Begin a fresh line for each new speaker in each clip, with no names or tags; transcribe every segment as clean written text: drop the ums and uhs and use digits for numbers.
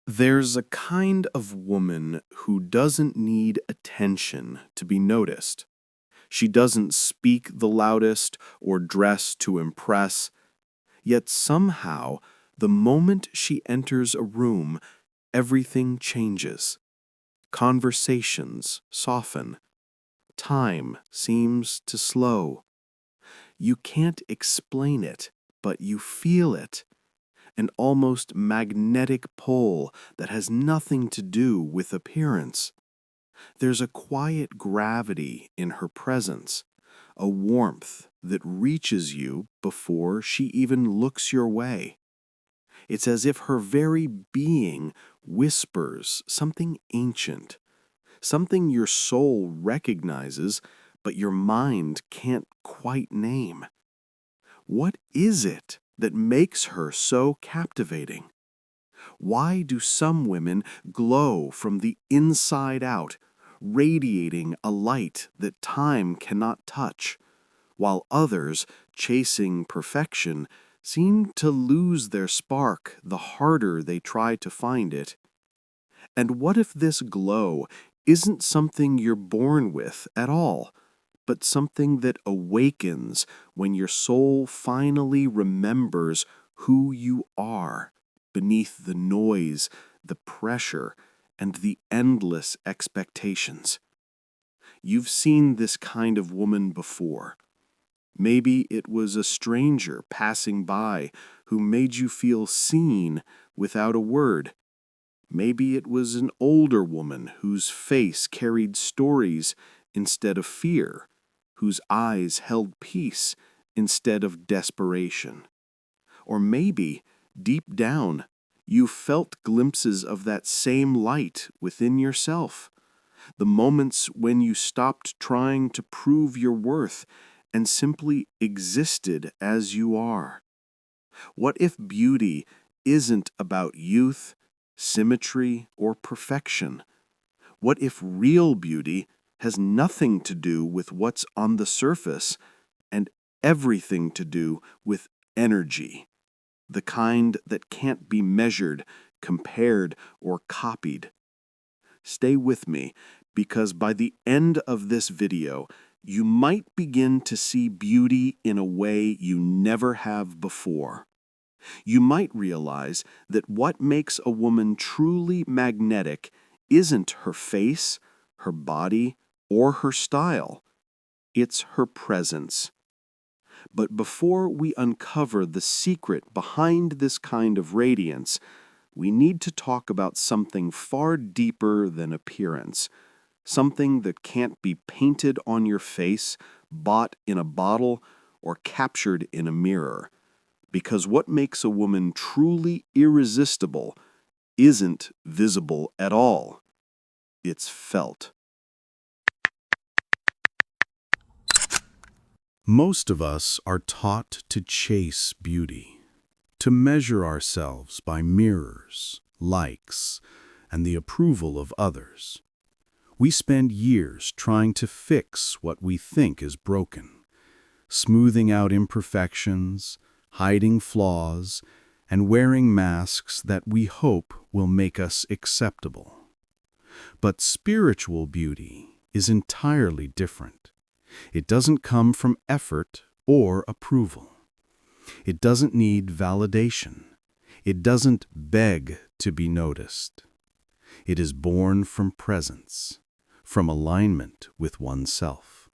There's a kind of woman who doesn't need attention to be noticed. She doesn't speak the loudest or dress to impress, yet somehow, the moment she enters a room, everything changes. Conversations soften. Time seems to slow. You can't explain it, but you feel it. An almost magnetic pull that has nothing to do with appearance. There's a quiet gravity in her presence, a warmth that reaches you before she even looks your way. It's as if her very being whispers something ancient, something your soul recognizes but your mind can't quite name. What is it that makes her so captivating? Why do some women glow from the inside out, radiating a light that time cannot touch, while others, chasing perfection, seem to lose their spark the harder they try to find it? And what if this glow isn't something you're born with at all, but something that awakens when your soul finally remembers who you are beneath the noise, the pressure, and the endless expectations? You've seen this kind of woman before. Maybe it was a stranger passing by who made you feel seen without a word. Maybe it was an older woman whose face carried stories instead of fear, whose eyes held peace instead of desperation. Or maybe, deep down, you felt glimpses of that same light within yourself, the moments when you stopped trying to prove your worth and simply existed as you are. What if beauty isn't about youth, symmetry, or perfection? What if real beauty has nothing to do with what's on the surface and everything to do with energy, the kind that can't be measured, compared, or copied? Stay with me, because by the end of this video, you might begin to see beauty in a way you never have before. You might realize that what makes a woman truly magnetic isn't her face, her body, or her style. It's her presence. But before we uncover the secret behind this kind of radiance, we need to talk about something far deeper than appearance, something that can't be painted on your face, bought in a bottle, or captured in a mirror. Because what makes a woman truly irresistible isn't visible at all. It's felt. Most of us are taught to chase beauty, to measure ourselves by mirrors, likes, and the approval of others. We spend years trying to fix what we think is broken, smoothing out imperfections, hiding flaws, and wearing masks that we hope will make us acceptable. But spiritual beauty is entirely different. It doesn't come from effort or approval. It doesn't need validation. It doesn't beg to be noticed. It is born from presence, from alignment with oneself,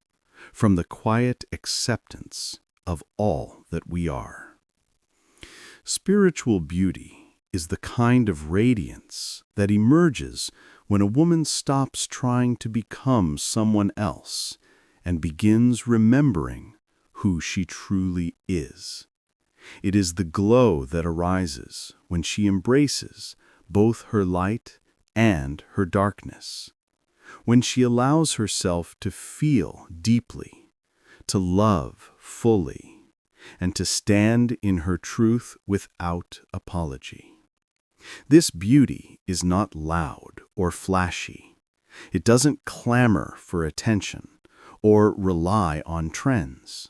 from the quiet acceptance of all that we are. Spiritual beauty is the kind of radiance that emerges when a woman stops trying to become someone else and begins remembering who she truly is. It is the glow that arises when she embraces both her light and her darkness, when she allows herself to feel deeply, to love fully, and to stand in her truth without apology. This beauty is not loud or flashy. It doesn't clamor for attention or rely on trends.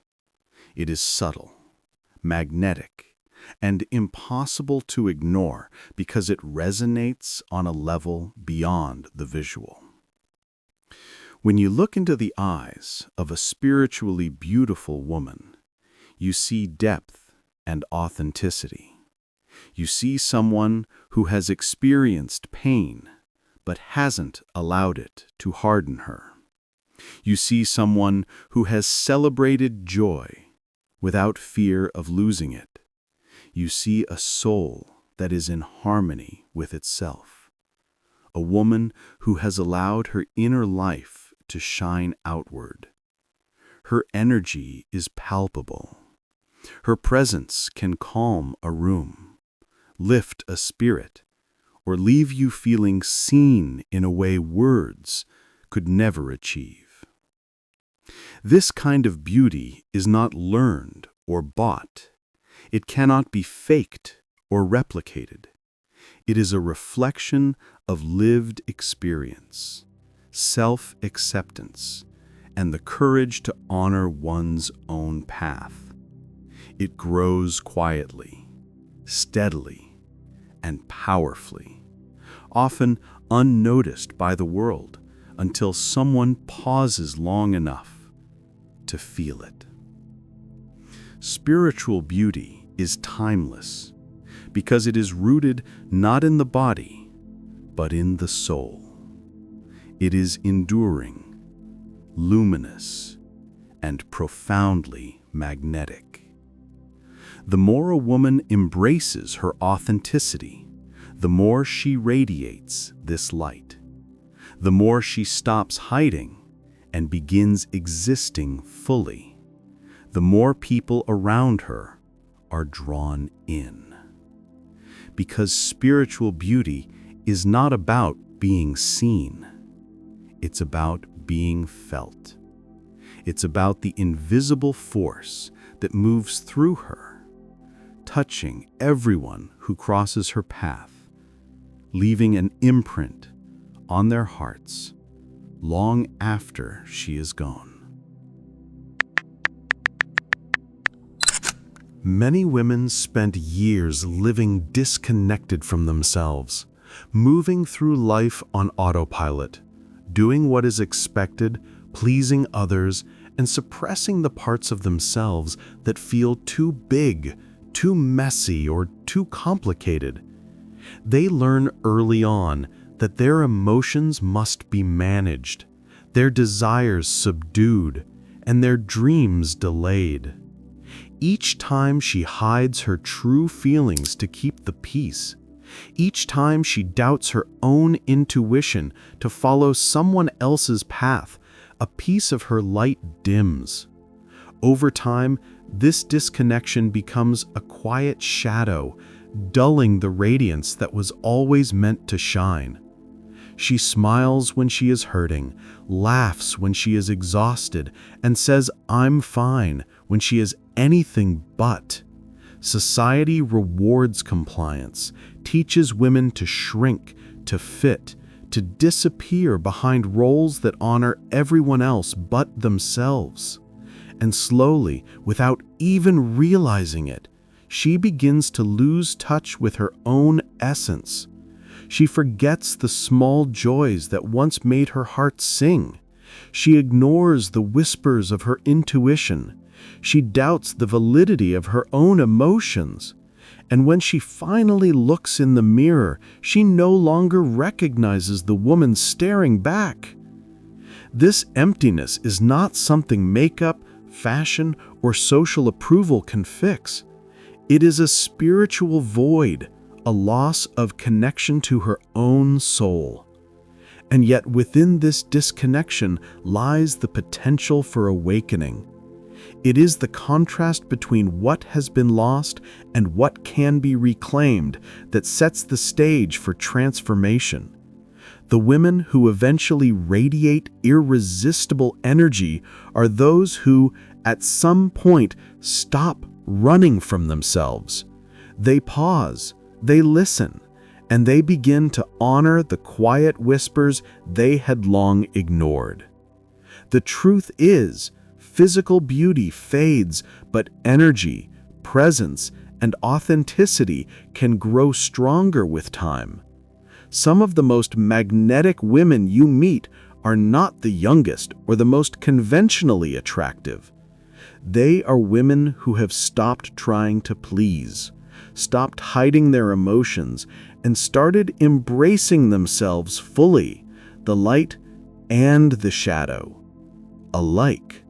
It is subtle, magnetic,
and impossible to ignore because it resonates on a level beyond the visual. When you look into the eyes of a spiritually beautiful woman, you see depth and authenticity. You see someone who has experienced pain but hasn't allowed it to harden her. You see someone who has celebrated joy without fear of losing it. You see a soul that is in harmony with itself. A woman who has allowed her inner life to shine outward. Her energy is palpable. Her presence can calm a room, lift a spirit, or leave you feeling seen in a way words could never achieve. This kind of beauty is not learned or bought. It cannot be faked or replicated. It is a reflection of lived experience, self-acceptance, and the courage to honor one's own path. It grows quietly, steadily, and powerfully, often unnoticed by the world until someone pauses long enough to feel it. Spiritual beauty is timeless because it is rooted not in the body, but in the soul. It is enduring, luminous, and profoundly magnetic. The more a woman embraces her authenticity, the more she radiates this light. The more she stops hiding and begins existing fully, the more people around her are drawn in. Because spiritual beauty is not about being seen. It's about being felt. It's about the invisible force that moves through her, touching everyone who crosses her path, leaving an imprint on their hearts long after she is gone. Many women spend years living disconnected from themselves, moving through life on autopilot, doing what is expected, pleasing others, and suppressing the parts of themselves that feel too big, too messy, or too complicated. They learn early on that their emotions must be managed, their desires subdued, and their dreams delayed. Each time she hides her true feelings to keep the peace, each time she doubts her own intuition to follow someone else's path, a piece of her light dims. Over time, this disconnection becomes a quiet shadow, dulling the radiance that was always meant to shine. She smiles when she is hurting, laughs when she is exhausted, and says, "I'm fine," when she is anything but. Society rewards compliance, teaches women to shrink, to fit, to disappear behind roles that honor everyone else but themselves. And slowly, without even realizing it, she begins to lose touch with her own essence. She forgets the small joys that once made her heart sing. She ignores the whispers of her intuition. She doubts the validity of her own emotions. And when she finally looks in the mirror, she no longer recognizes the woman staring back. This emptiness is not something makeup, fashion, or social approval can fix. It is a spiritual void, a loss of connection to her own soul. And yet within this disconnection lies the potential for awakening. It is the contrast between what has been lost and what can be reclaimed that sets the stage for transformation. The women who eventually radiate irresistible energy are those who, at some point, stop running from themselves. They pause, they listen, and they begin to honor the quiet whispers they had long ignored. The truth is, physical beauty fades, but energy, presence, and authenticity can grow stronger with time. Some of the most magnetic women you meet are not the youngest or the most conventionally attractive. They are women who have stopped trying to please, stopped hiding their emotions, and started embracing themselves fully, the light and the shadow, alike.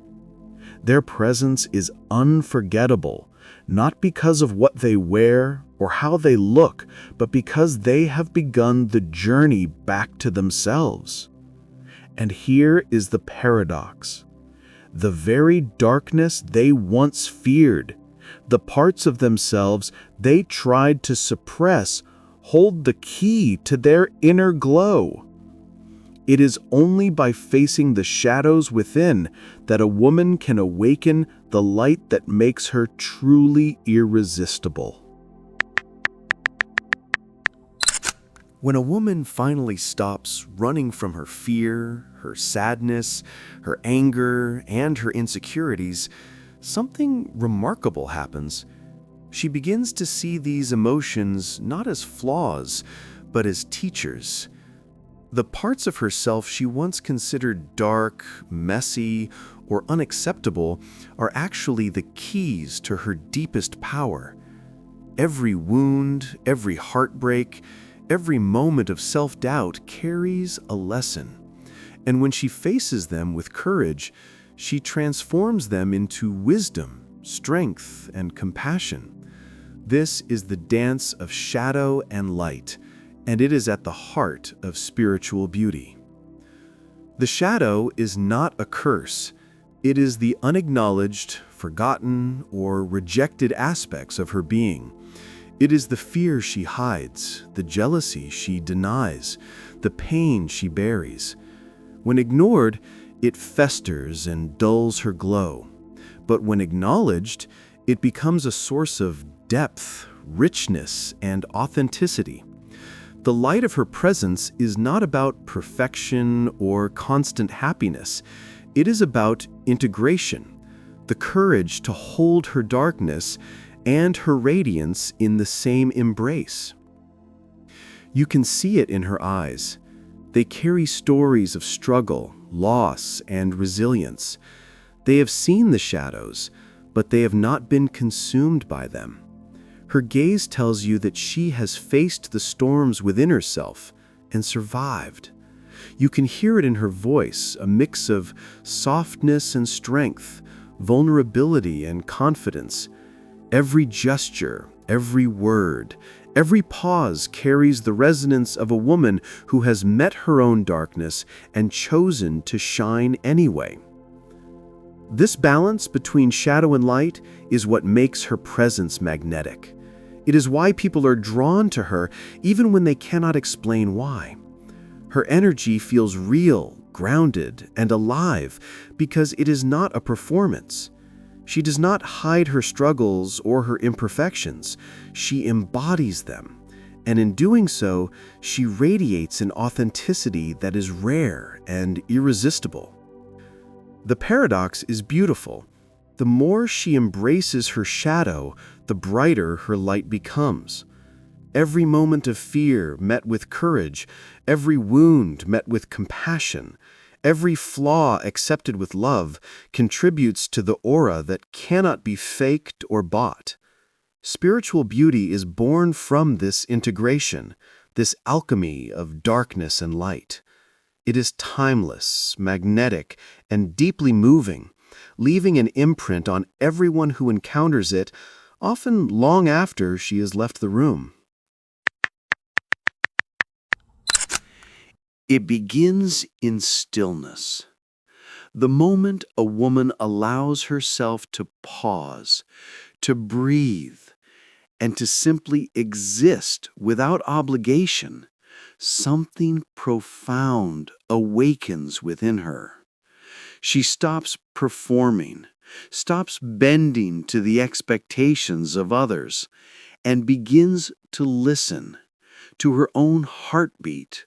Their presence is unforgettable, not because of what they wear or how they look, but because they have begun the journey back to themselves. And here is the paradox. The very darkness they once feared, the parts of themselves they tried to suppress, hold the key to their inner glow. It is only by facing the shadows within that a woman can awaken the light that makes her truly irresistible.
When a woman finally stops running from her fear, her sadness, her anger, and her insecurities, something remarkable happens. She begins to see these emotions not as flaws, but as teachers. The parts of herself she once considered dark, messy, or unacceptable are actually the keys to her deepest power. Every wound, every heartbreak, every moment of self-doubt carries a lesson. And when she faces them with courage, she transforms them into wisdom, strength, and compassion. This is the dance of shadow and light, and it is at the heart of spiritual beauty. The shadow is not a curse. It is the unacknowledged, forgotten, or rejected aspects of her being. It is the fear she hides, the jealousy she denies, the pain she buries. When ignored, it festers and dulls her glow. But when acknowledged, it becomes a source of depth, richness, and authenticity. The light of her presence is not about perfection or constant happiness. It is about integration, the courage to hold her darkness and her radiance in the same embrace. You can see it in her eyes. They carry stories of struggle, loss, and resilience. They have seen the shadows, but they have not been consumed by them. Her gaze tells you that she has faced the storms within herself and survived. You can hear it in her voice, a mix of softness and strength, vulnerability and confidence. Every gesture, every word, every pause carries the resonance of a woman who has met her own darkness and chosen to shine anyway. This balance between shadow and light is what makes her presence magnetic. It is why people are drawn to her even when they cannot explain why. Her energy feels real, grounded, and alive because it is not a performance. She does not hide her struggles or her imperfections. She embodies them. And in doing so, she radiates an authenticity that is rare and irresistible. The paradox is beautiful. The more she embraces her shadow, the brighter her light becomes. Every moment of fear met with courage, every wound met with compassion, every flaw accepted with love contributes to the aura that cannot be faked or bought. Spiritual beauty is born from this integration, this alchemy of darkness and light. It is timeless, magnetic, and deeply moving, leaving an imprint on everyone who encounters it, often long after she has left the room. It begins in stillness. The moment a woman allows herself to pause, to breathe, and to simply exist without obligation, something profound awakens within her. She stops performing, stops bending to the expectations of others, and begins to listen to her own heartbeat,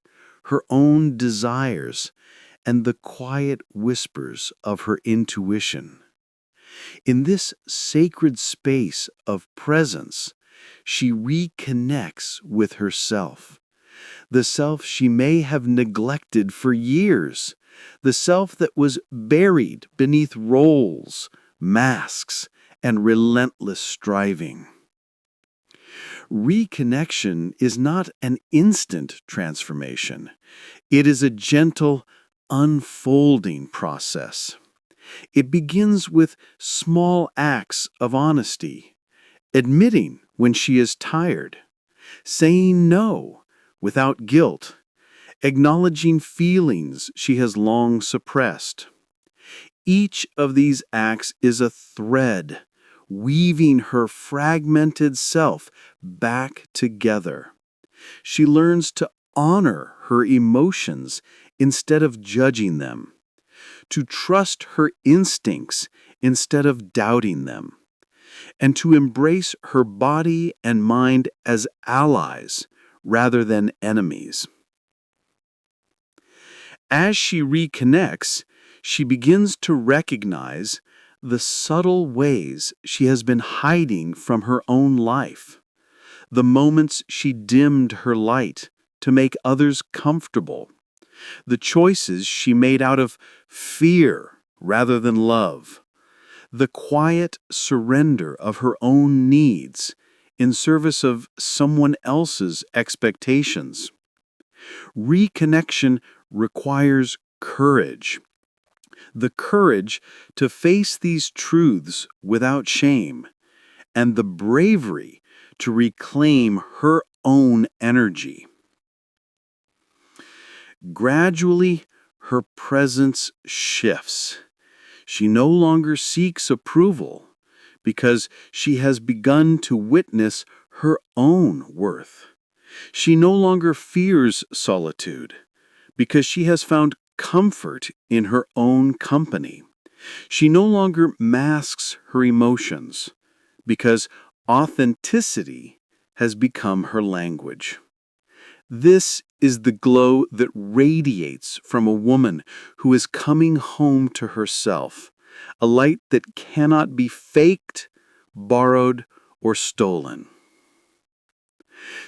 her own desires, and the quiet whispers of her intuition. In this sacred space of presence, She reconnects with herself, the self she may have neglected for years, the self that was buried beneath roles, masks, and relentless striving. Reconnection is not an instant transformation. It is a gentle, unfolding process. It begins with small acts of honesty, admitting when she is tired, saying no without guilt, acknowledging feelings she has long suppressed. Each of these acts is a thread, weaving her fragmented self back together. She learns to honor her emotions instead of judging them, to trust her instincts instead of doubting them, and to embrace her body and mind as allies rather than enemies. As she reconnects, she begins to recognize the subtle ways she has been hiding from her own life, the moments she dimmed her light to make others comfortable, the choices she made out of fear rather than love, the quiet surrender of her own needs in service of someone else's expectations. Reconnection requires courage, the courage to face these truths without shame, and the bravery to reclaim her own energy. Gradually, her presence shifts. She no longer seeks approval because she has begun to witness her own worth. She no longer fears solitude because she has found comfort in her own company. She no longer masks her emotions because authenticity has become her language. This is the glow that radiates from a woman who is coming home to herself, a light that cannot be faked, borrowed, or stolen.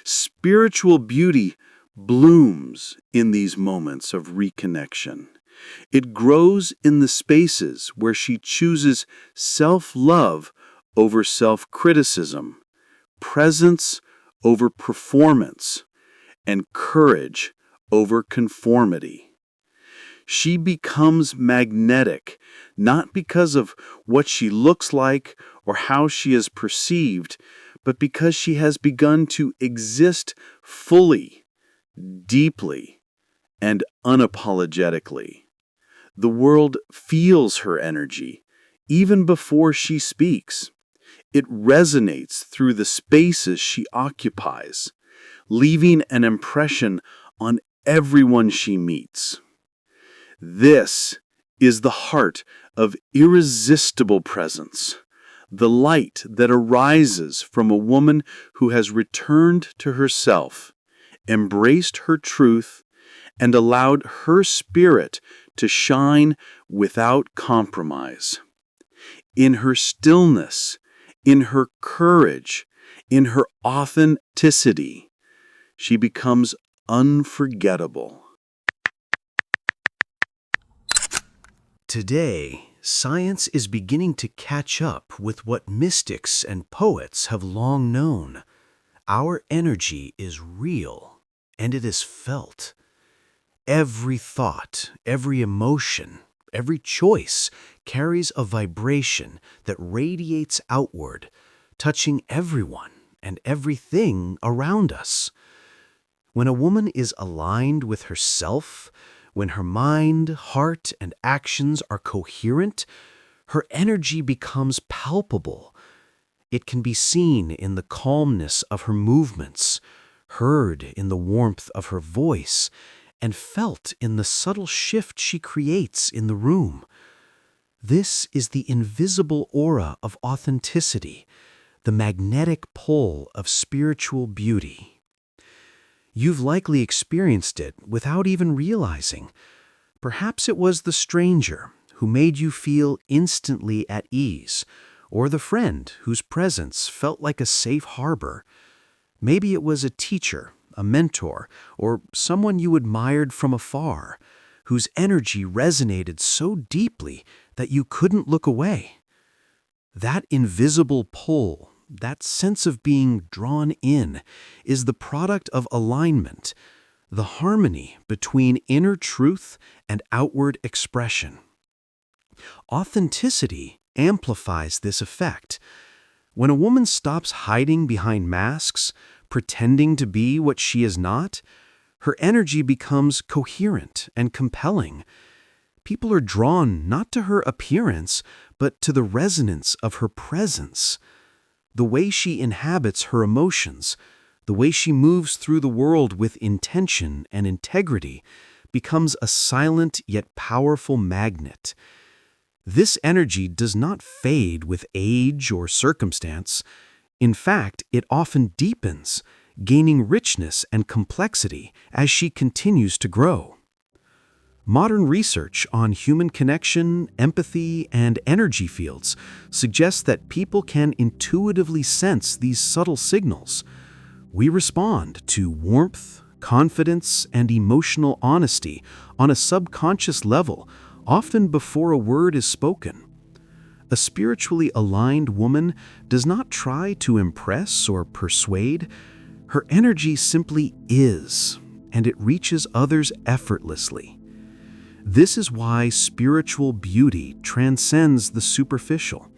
Spiritual beauty blooms in these moments of reconnection. It grows in the spaces where she chooses self-love over self-criticism, presence over performance, and courage over conformity. She becomes magnetic, not because of what she looks like or how she is perceived, but because she has begun to exist fully, deeply, and unapologetically. The world feels her energy, even before she speaks. It resonates through the spaces she occupies, leaving an impression on everyone she meets. This is the heart of irresistible presence, the light that arises from a woman who has returned to herself, embraced her truth, and allowed her spirit to shine without compromise. In her stillness, in her courage, in her authenticity, she becomes unforgettable.
Today, science is beginning to catch up with what mystics and poets have long known. Our energy is real, and it is felt. Every thought, every emotion, every choice carries a vibration that radiates outward, touching everyone and everything around us. When a woman is aligned with herself, when her mind, heart, and actions are coherent, her energy becomes palpable. It can be seen in the calmness of her movements, heard in the warmth of her voice, and felt in the subtle shift she creates in the room. This is the invisible aura of authenticity, the magnetic pull of spiritual beauty. You've likely experienced it without even realizing. Perhaps it was the stranger who made you feel instantly at ease, or the friend whose presence felt like a safe harbor. Maybe it was a teacher, a mentor, or someone you admired from afar, whose energy resonated so deeply that you couldn't look away. That invisible pull, that sense of being drawn in, is the product of alignment, the harmony between inner truth and outward expression. Authenticity amplifies this effect. When a woman stops hiding behind masks, pretending to be what she is not, her energy becomes coherent and compelling. People are drawn not to her appearance, but to the resonance of her presence. The way she inhabits her emotions, the way she moves through the world with intention and integrity, becomes a silent yet powerful magnet. This energy does not fade with age or circumstance. In fact, it often deepens, gaining richness and complexity as she continues to grow. Modern research on human connection, empathy, and energy fields suggests that people can intuitively sense these subtle signals. We respond to warmth, confidence, and emotional honesty on a subconscious level, often before a word is spoken. A spiritually aligned woman does not try to impress or persuade. Her energy simply is, and it reaches others effortlessly. This is why spiritual beauty transcends the superficial.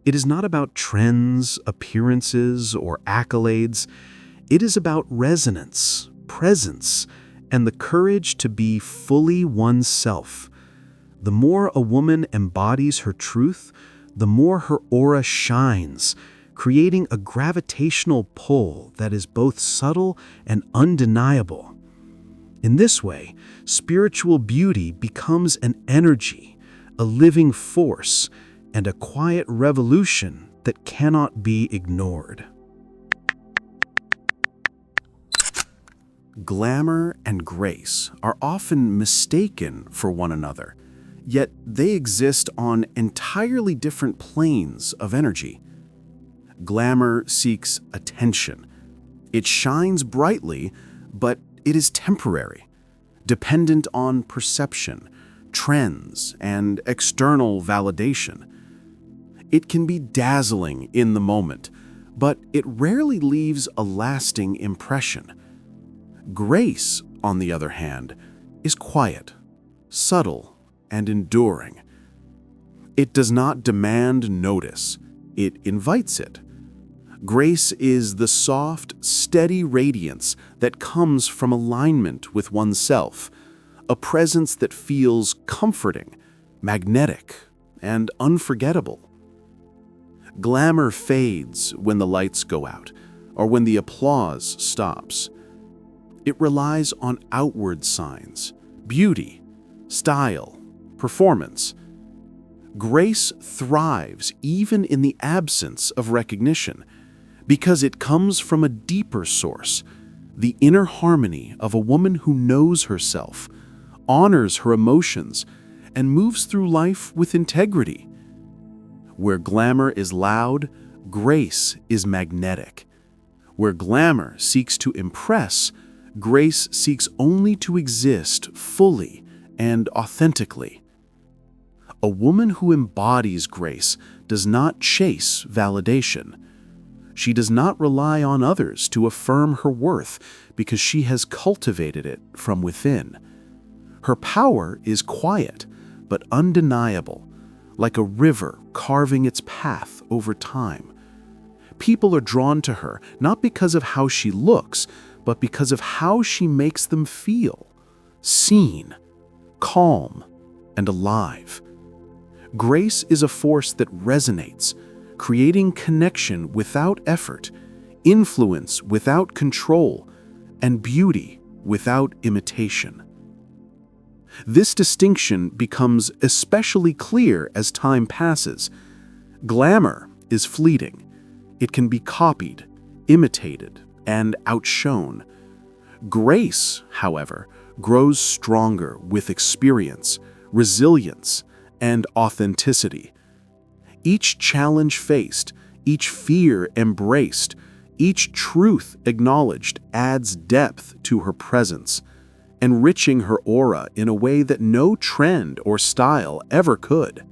It is not about trends, appearances, or accolades. It is about resonance, presence, and the courage to be fully oneself. The more a woman embodies her truth, the more her aura shines, creating a gravitational pull that is both subtle and undeniable. In this way, spiritual beauty becomes an energy, a living force, and a quiet revolution that cannot be ignored.
Glamour and grace are often mistaken for one another, yet they exist on entirely different planes of energy. Glamour seeks attention. It shines brightly, but it is temporary, dependent on perception, trends, and external validation. It can be dazzling in the moment, but it rarely leaves a lasting impression. Grace, on the other hand, is quiet, subtle, and enduring. It does not demand notice, it invites it. Grace is the soft, steady radiance that comes from alignment with oneself, a presence that feels comforting, magnetic, and unforgettable. Glamour fades when the lights go out, or when the applause stops. It relies on outward signs, beauty, style, performance. Grace thrives even in the absence of recognition, because it comes from a deeper source, the inner harmony of a woman who knows herself, honors her emotions, and moves through life with integrity. Where glamour is loud, grace is magnetic. Where glamour seeks to impress, grace seeks only to exist fully and authentically. A woman who embodies grace does not chase validation. She does not rely on others to affirm her worth because she has cultivated it from within. Her power is quiet but undeniable, like a river carving its path over time. People are drawn to her not because of how she looks, but because of how she makes them feel, seen, calm, and alive. Grace is a force that resonates, creating connection without effort, influence without control, and beauty without imitation. This distinction becomes especially clear as time passes. Glamour is fleeting. It can be copied, imitated, and outshone. Grace, however, grows stronger with experience, resilience, and authenticity. Each challenge faced, each fear embraced, each truth acknowledged adds depth to her presence, enriching her aura in a way that no trend or style ever could.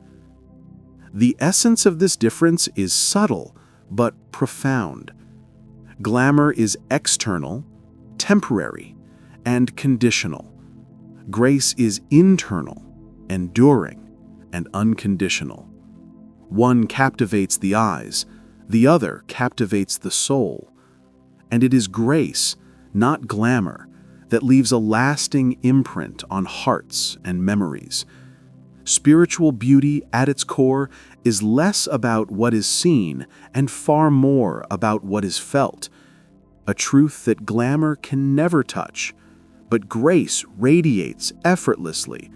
The essence of this difference is subtle but profound. Glamour is external, temporary, and conditional. Grace is internal, enduring, and unconditional. One captivates the eyes, the other captivates the soul. And it is grace, not glamour, that leaves a lasting imprint on hearts and memories. Spiritual beauty at its core is less about what is seen and far more about what is felt. A truth that glamour can never touch, but grace radiates effortlessly,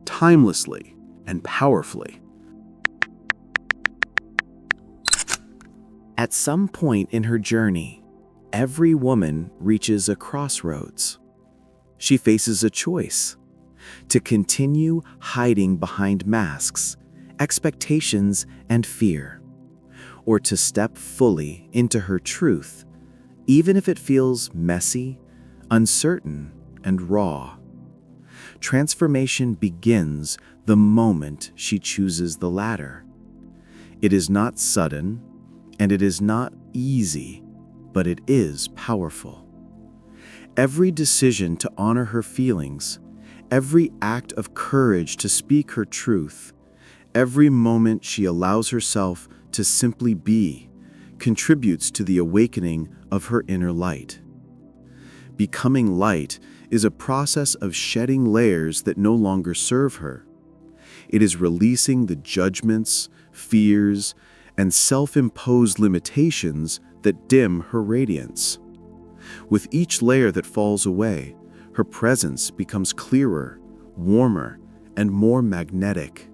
timelessly, and powerfully.
At some point in her journey, every woman reaches a crossroads. She faces a choice: to continue hiding behind masks, expectations, and fear, or to step fully into her truth, even if it feels messy, uncertain, and raw. Transformation begins the moment she chooses the latter. It is not sudden, and it is not easy, but it is powerful. Every decision to honor her feelings, every act of courage to speak her truth, every moment she allows herself to simply be, contributes to the awakening of her inner light. Becoming light is a process of shedding layers that no longer serve her. It is releasing the judgments, fears, and self-imposed limitations that dim her radiance. With each layer that falls away, her presence becomes clearer, warmer, and more magnetic.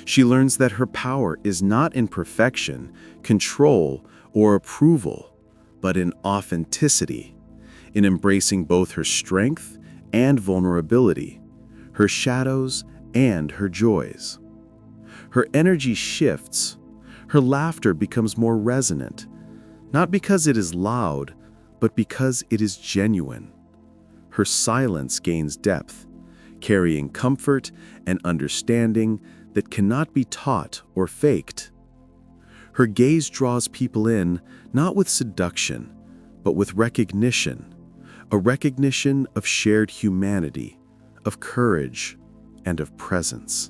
She learns that her power is not in perfection, control, or approval, but in authenticity, in embracing both her strength and vulnerability, her shadows and her joys. Her energy shifts. Her laughter becomes more resonant, not because it is loud, but because it is genuine. Her silence gains depth, carrying comfort and understanding that cannot be taught or faked. Her gaze draws people in, not with seduction, but with recognition, a recognition of shared humanity, of courage, and of presence.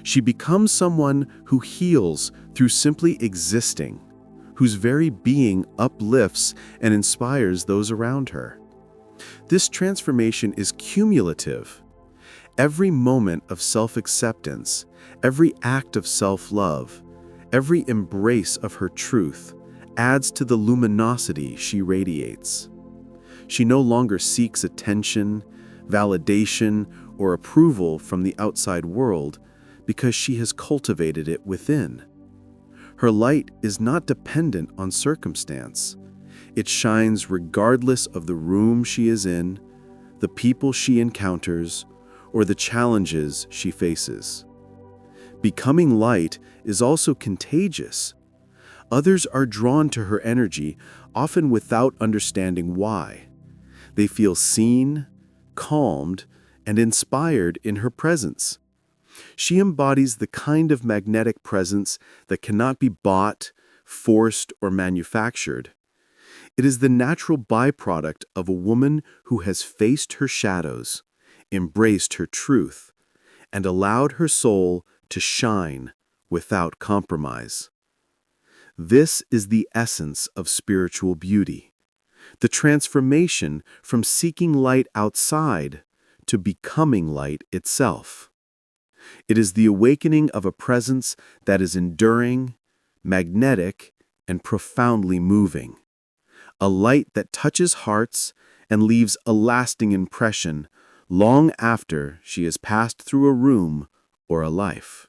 She becomes someone who heals through simply existing, whose very being uplifts and inspires those around her. This transformation is cumulative. Every moment of self-acceptance, every act of self-love, every embrace of her truth adds to the luminosity she radiates. She no longer seeks attention, validation, or approval from the outside world because she has cultivated it within. Her light is not dependent on circumstance. It shines regardless of the room she is in, the people she encounters, or the challenges she faces. Becoming light is also contagious. Others are drawn to her energy, often without understanding why. They feel seen, calmed, and inspired in her presence. She embodies the kind of magnetic presence that cannot be bought, forced, or manufactured. It is the natural byproduct of a woman who has faced her shadows, embraced her truth, and allowed her soul to shine without compromise. This is the essence of spiritual beauty, the transformation from seeking light outside to becoming light itself. It is the awakening of a presence that is enduring, magnetic, and profoundly moving. A light that touches hearts and leaves a lasting impression long after she has passed through a room or a life.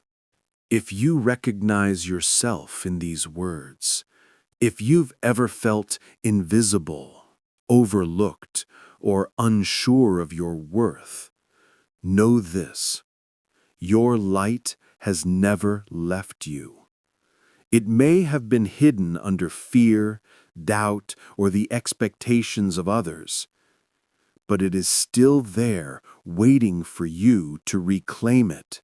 If you recognize yourself in these words, if you've ever felt invisible, overlooked, or unsure of your worth, know this: your light has never left you.
It may have been hidden under fear, doubt, or the expectations of others, but it is still there, waiting for you to reclaim it.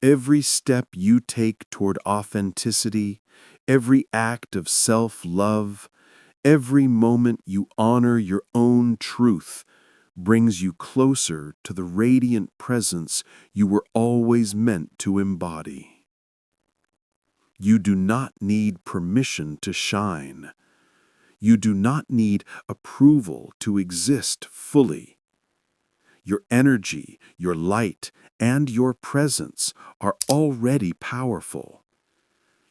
Every step you take toward authenticity, every act of self-love, every moment you honor your own truth brings you closer to the radiant presence you were always meant to embody. You do not need permission to shine. You do not need approval to exist fully. Your energy, your light, and your presence are already powerful.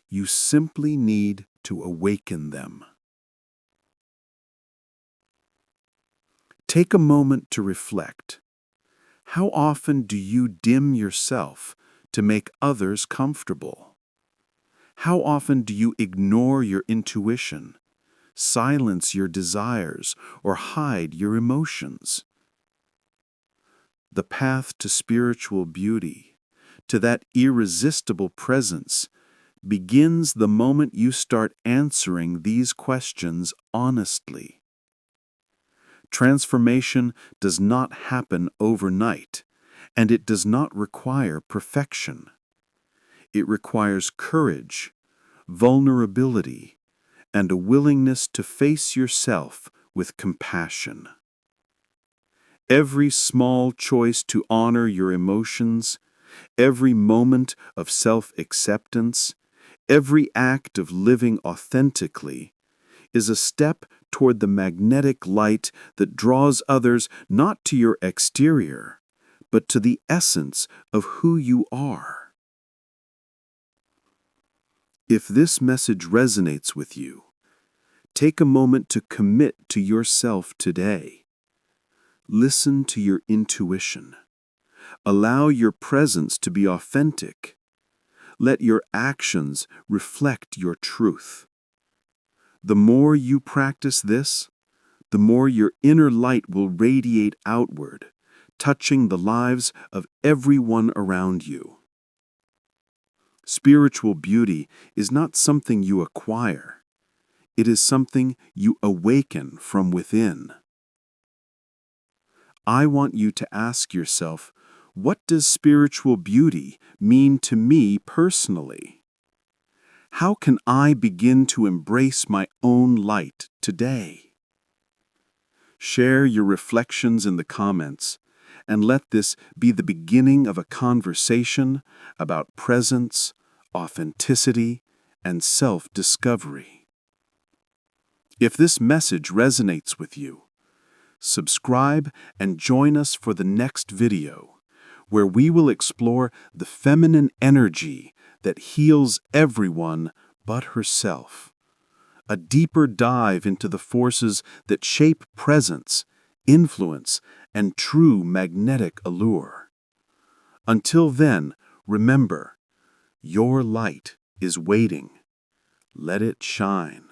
You simply need to awaken them. Take a moment to reflect. How often do you dim yourself to make others comfortable? How often do you ignore your intuition, silence your desires, or hide your emotions? The path to spiritual beauty, to that irresistible presence, begins the moment you start answering these questions honestly. Transformation does not happen overnight, and it does not require perfection. It requires courage, vulnerability, and a willingness to face yourself with compassion. Every small choice to honor your emotions, every moment of self-acceptance, every act of living authentically is a step toward the magnetic light that draws others not to your exterior, but to the essence of who you are. If this message resonates with you, take a moment to commit to yourself today. Listen to your intuition. Allow your presence to be authentic. Let your actions reflect your truth. The more you practice this, the more your inner light will radiate outward, touching the lives of everyone around you. Spiritual beauty is not something you acquire. It is something you awaken from within. I want you to ask yourself, what does spiritual beauty mean to me personally? How can I begin to embrace my own light today? Share your reflections in the comments, and let this be the beginning of a conversation about presence, authenticity, and self-discovery. If this message resonates with you, subscribe and join us for the next video, where we will explore the feminine energy that heals everyone but herself. A deeper dive into the forces that shape presence, influence, and true magnetic allure. Until then, remember, your light is waiting. Let it shine.